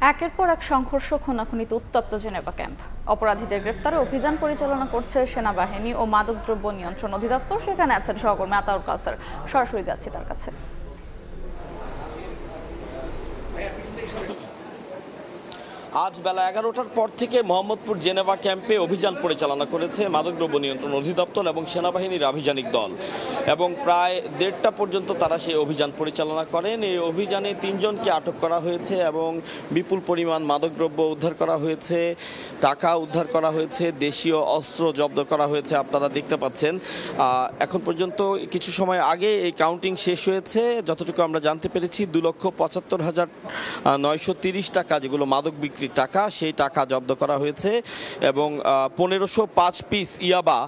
একের পর এক সংঘর্ষ খুনাখুনিতে উত্তপ্ত জেনেভা ক্যাম্প। অপরাধীদের গ্রেফতারে অভিযান পরিচালনা করছে সেনাবাহিনী ও মাদকদ্রব্য নিয়ন্ত্রণ অধিদপ্তর। সেখানে আছেন সহকর্মী আতাউর কাউসার। সরাসরি যাচ্ছি তার কাছে। আজ বেলা 11টার পর থেকে মোহাম্মদপুর জেনেভা ক্যাম্পে অভিযান পরিচালনা করেছে মাদকদ্রব্য নিয়ন্ত্রণ অধিদপ্তর এবং সেনাবাহিনীর আভিযানিক দল, এবং প্রায় 1:30টা পর্যন্ত তারা সেই অভিযান পরিচালনা করেন। এই অভিযানে 3 জনকে আটক করা হয়েছে এবং বিপুল পরিমাণ মাদকদ্রব্য উদ্ধার করা হয়েছে, টাকা উদ্ধার করা হয়েছে, দেশীয় অস্ত্র জব্দ করা হয়েছে। আপনারা দেখতে পাচ্ছেন এখন পর্যন্ত কিছু সময় আগে এই কাউন্টিং শেষ হয়েছে। যতটুকু আমরা জানতে পেরেছি 2,75,930 টাকা, যেগুলো মাদক বিক্রির টাকা, সেই টাকা জব্দ করা হয়েছে এবং 1505 পিস ইয়াবা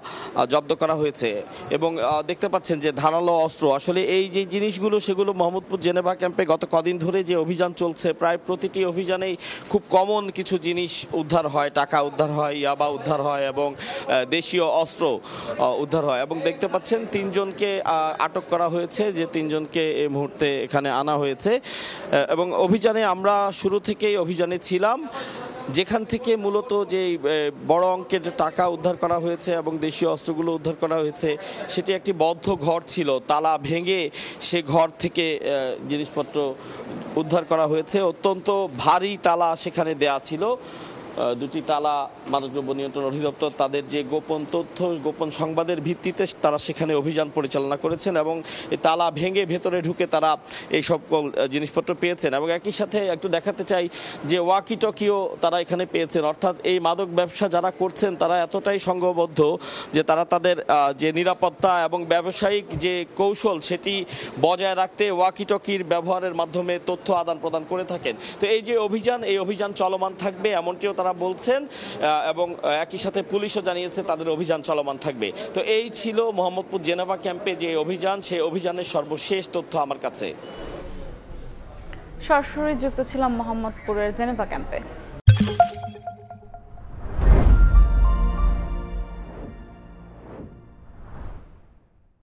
জব্দ করা হয়েছে। এবং দেখতে পাচ্ছেন যে ধারালো অস্ত্র, আসলে এই যে জিনিসগুলো সেগুলো মোহাম্মদপুর জেনেভা ক্যাম্পে গত কদিন ধরে যে অভিযান চলছে, প্রায় প্রতিটি অভিযানেই খুব কমন কিছু জিনিস উদ্ধার হয়, টাকা উদ্ধার হয়, ইয়াবা উদ্ধার হয় এবং দেশীয় অস্ত্র উদ্ধার হয়। এবং দেখতে পাচ্ছেন 3 জনকে আটক করা হয়েছে, যে 3 জনকে এই মুহূর্তে এখানে আনা হয়েছে। এবং অভিযানে আমরা শুরু থেকেই অভিযানে ছিলাম, যেখান থেকে মূলত যে বড় অঙ্কের টাকা উদ্ধার করা হয়েছে এবং দেশীয় অস্ত্রগুলো উদ্ধার করা হয়েছে, সেটি একটি বদ্ধ ঘর ছিল। তালা ভেঙে সে ঘর থেকে জিনিসপত্র উদ্ধার করা হয়েছে। অত্যন্ত ভারী তালা সেখানে দেয়া ছিল। 2টি তালা মাদকদ্রব্য নিয়ন্ত্রণ অধিদপ্তর তাদের যে গোপন তথ্য, গোপন সংবাদের ভিত্তিতে তারা সেখানে অভিযান পরিচালনা করেছেন এবং এই তালা ভেঙে ভেতরে ঢুকে তারা এই সকল জিনিসপত্র পেয়েছেন। এবং একই সাথে একটু দেখাতে চাই যে ওয়াকি টকিও তারা এখানে পেয়েছেন। অর্থাৎ এই মাদক ব্যবসা যারা করছেন তারা এতটাই সংঘবদ্ধ যে তারা তাদের যে নিরাপত্তা এবং ব্যবসায়িক যে কৌশল সেটি বজায় রাখতে ওয়াকি টকির ব্যবহারের মাধ্যমে তথ্য আদান প্রদান করে থাকেন। তো এই যে অভিযান, এই অভিযান চলমান থাকবে এমনটিও তারা বলছেন এবং একই সাথে পুলিশও জানিয়েছে তাদের অভিযান চলমান থাকবে। তো এই ছিল মোহাম্মদপুর জেনেভা ক্যাম্পে যে অভিযান, সেই অভিযানের সর্বশেষ তথ্য আমার কাছে। সরাসরি যুক্ত ছিলাম মোহাম্মদপুরের জেনেভা ক্যাম্পে।